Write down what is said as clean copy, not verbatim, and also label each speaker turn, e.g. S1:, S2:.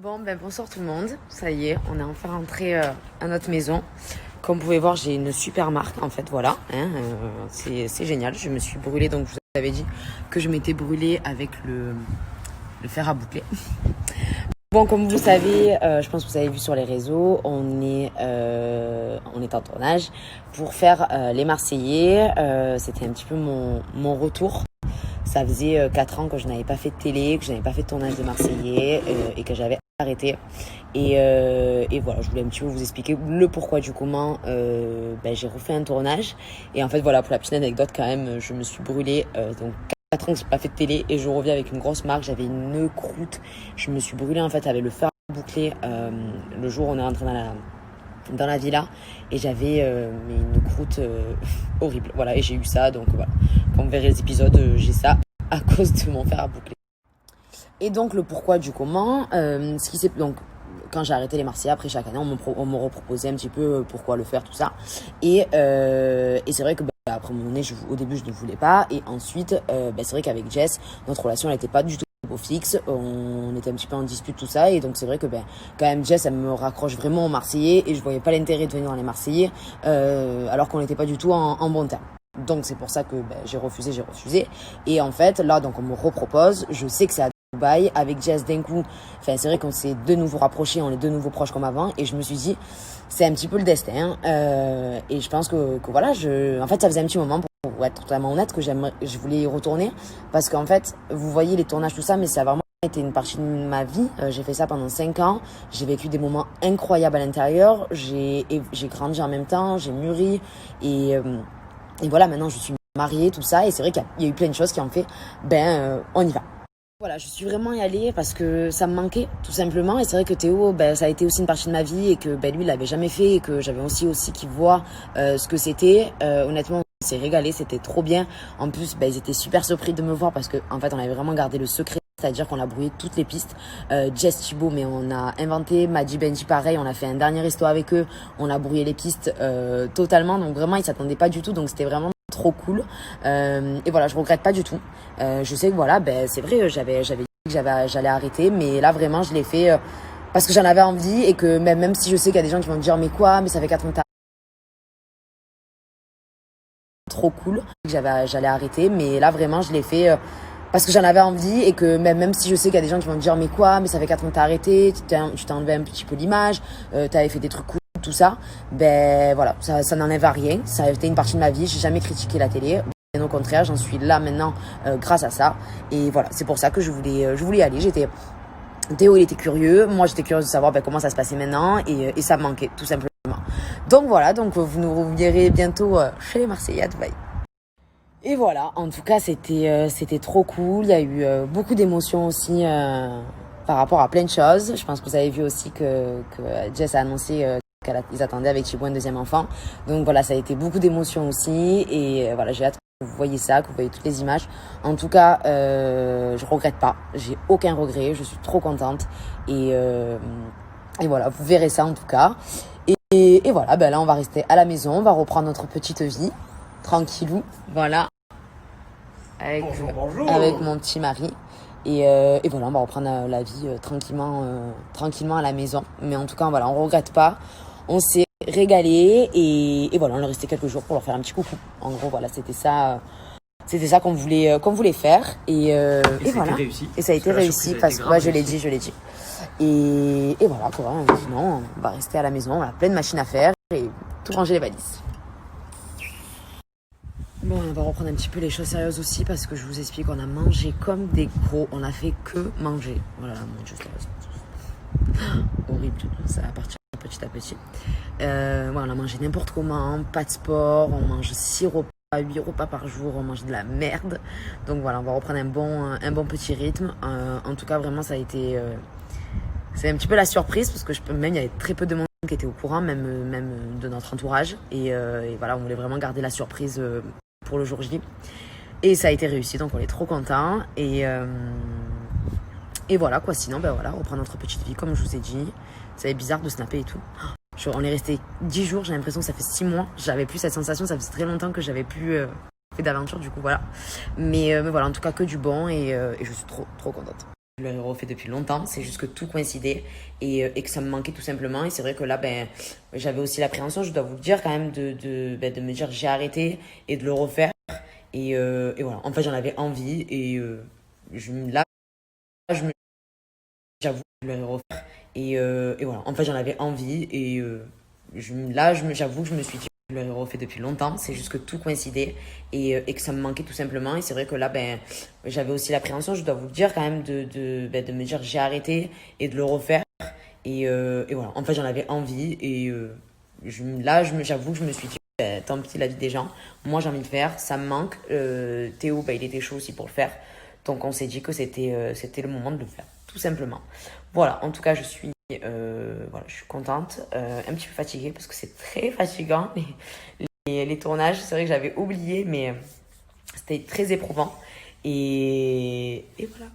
S1: Bon, ben bonsoir tout le monde. Ça y est, on est enfin rentré à notre maison. Comme vous pouvez voir, j'ai une super marque en fait, voilà. C'est génial. Je me suis brûlée, donc je vous avais dit que je m'étais brûlée avec le fer à boucler. Bon, comme vous savez, je pense que vous avez vu sur les réseaux, on est en tournage pour faire les Marseillais. C'était un petit peu mon retour. Ça faisait 4 ans que je n'avais pas fait de télé, que je n'avais pas fait de tournage de Marseillais et que j'avais arrêté. Et voilà, je voulais un petit peu vous expliquer le pourquoi du comment. J'ai refait un tournage. Et en fait, voilà, pour la petite anecdote quand même, je me suis brûlée. Donc 4 ans que je n'ai pas fait de télé et je reviens avec une grosse marque. J'avais une croûte. Je me suis brûlée en fait avec le fer bouclé le jour où on est rentré dans la villa et j'avais une croûte horrible. Voilà, et j'ai eu ça. Donc voilà, quand vous verrez les épisodes, j'ai ça à cause de mon fer à boucler. Et donc le pourquoi du comment, ce qui s'est donc quand j'ai arrêté les Marseillais, après chaque année on me reproposait un petit peu pourquoi le faire, tout ça. Et c'est vrai que après un moment donné, au début je ne voulais pas, et ensuite c'est vrai qu'avec Jess, notre relation elle n'était pas du tout au fixe, on était un petit peu en dispute, tout ça, et donc c'est vrai que quand même Jess elle me raccroche vraiment aux Marseillais et je voyais pas l'intérêt de venir dans les Marseillais alors qu'on n'était pas du tout en bon terme. Donc c'est pour ça que j'ai refusé. Et en fait, là, donc on me repropose. Je sais que c'est à Dubaï. Avec Jess, d'un coup, c'est vrai qu'on s'est de nouveau rapprochés, on est de nouveau proches comme avant. Et je me suis dit, c'est un petit peu le destin. Et je pense que voilà, en fait, ça faisait un petit moment, pour être totalement honnête, que je voulais y retourner. Parce qu'en fait, vous voyez les tournages, tout ça, mais ça a vraiment été une partie de ma vie. J'ai fait ça pendant 5 ans. J'ai vécu des moments incroyables à l'intérieur. J'ai grandi en même temps, j'ai mûri. Et voilà, maintenant je suis mariée, tout ça, et c'est vrai qu'il y a eu plein de choses qui ont fait, on y va. Voilà, je suis vraiment y allée parce que ça me manquait, tout simplement, et c'est vrai que Théo, ça a été aussi une partie de ma vie, et que lui, il l'avait jamais fait, et que j'avais aussi qu'il voit ce que c'était. Honnêtement, on s'est régalé, c'était trop bien. En plus, ils étaient super surpris de me voir parce que, en fait, on avait vraiment gardé le secret. C'est-à-dire qu'on a brouillé toutes les pistes. Jess Thibault, mais on a inventé. Madji Benji, pareil, on a fait un dernier resto avec eux. On a brouillé les pistes totalement. Donc vraiment, ils s'attendaient pas du tout. Donc c'était vraiment trop cool. Et voilà, je regrette pas du tout. Je sais que voilà, c'est vrai, j'avais dit que j'allais arrêter. Mais là, vraiment, je l'ai fait parce que j'en avais envie. Et que même si je sais qu'il y a des gens qui vont me dire, mais quoi, mais ça fait 4 ans que t'as trop cool. J'allais arrêter. Mais là, vraiment, je l'ai fait... parce que j'en avais envie, et que même si je sais qu'il y a des gens qui vont me dire, mais quoi, mais ça fait 4 ans que t'as arrêté, tu t'es enlevé un petit peu l'image, t'avais fait des trucs cool, tout ça. Voilà, ça n'enlève à rien. Ça a été une partie de ma vie. J'ai jamais critiqué la télé. Bien au contraire, j'en suis là maintenant grâce à ça. Et voilà, c'est pour ça que je voulais y aller. Théo, il était curieux. Moi, j'étais curieuse de savoir comment ça se passait maintenant, et ça me manquait, tout simplement. Donc voilà, vous nous reverrez bientôt chez les Marseillais à Dubaï. Et voilà, en tout cas, c'était trop cool. Il y a eu beaucoup d'émotions aussi par rapport à plein de choses. Je pense que vous avez vu aussi que Jess a annoncé qu'ils attendaient avec Thibaut un deuxième enfant. Donc voilà, ça a été beaucoup d'émotions aussi. Et voilà, j'ai hâte que vous voyez ça, que vous voyez toutes les images. En tout cas, je regrette pas. J'ai aucun regret. Je suis trop contente. Et voilà, vous verrez ça en tout cas. Et voilà, là, on va rester à la maison. On va reprendre notre petite vie. Tranquillou, voilà. Avec mon petit mari. Et voilà, on va reprendre la vie tranquillement à la maison. Mais en tout cas, voilà, on regrette pas. On s'est régalé, et voilà, on est resté quelques jours pour leur faire un petit coucou. En gros, voilà, c'était ça qu'on voulait faire. Et voilà.
S2: Réussi.
S1: Et ça a été réussi parce que je l'ai dit. Et voilà, quoi. Sinon, on va rester à la maison. On a plein de machines à faire et tout ranger les valises. Bon, on va reprendre un petit peu les choses sérieuses aussi, parce que je vous explique, on a mangé comme des gros, on a fait que manger. Voilà, mon Dieu, horrible, ça va partir petit à petit. On a mangé n'importe comment, pas de sport, on mange 6 repas, 8 repas par jour, on mange de la merde. Donc voilà, on va reprendre un bon petit rythme. En tout cas, vraiment, ça a été... c'est un petit peu la surprise, parce que même il y avait très peu de monde qui était au courant, même de notre entourage. Et voilà, on voulait vraiment garder la surprise pour le jour J. Et ça a été réussi, donc on est trop contents. Et voilà, quoi. Sinon, voilà, reprendre notre petite vie, comme je vous ai dit. C'est bizarre de snapper et tout. On est resté 10 jours, j'ai l'impression que ça fait 6 mois. J'avais plus cette sensation, ça faisait très longtemps que j'avais plus fait d'aventure, du coup, voilà. Mais voilà, en tout cas, que du bon, et je suis trop contente. je l'aurais refait depuis longtemps, c'est juste que tout coïncidait et que ça me manquait tout simplement. Et c'est vrai que là, ben, j'avais aussi l'appréhension, je dois vous le dire quand même, de me dire j'ai arrêté et de le refaire. Et voilà, en fait j'en avais envie là, je me, j'avoue, je l'aurais refaire. Et voilà, en fait j'en avais envie j'avoue que je me suis dit je l'aurais refait depuis longtemps, c'est juste que tout coïncidait et que ça me manquait tout simplement. Et c'est vrai que là, ben, j'avais aussi l'appréhension, je dois vous le dire quand même, de me dire j'ai arrêté et de le refaire. Et voilà, en fait j'en avais envie j'avoue que je me suis dit tant pis la vie des gens, moi j'ai envie de faire, ça me manque. Théo, bah, il était chaud aussi pour le faire, donc on s'est dit que c'était le moment de le faire, tout simplement. Voilà, en tout cas voilà, je suis contente, un petit peu fatiguée parce que c'est très fatigant les tournages. C'est vrai que j'avais oublié, mais c'était très éprouvant. Et voilà.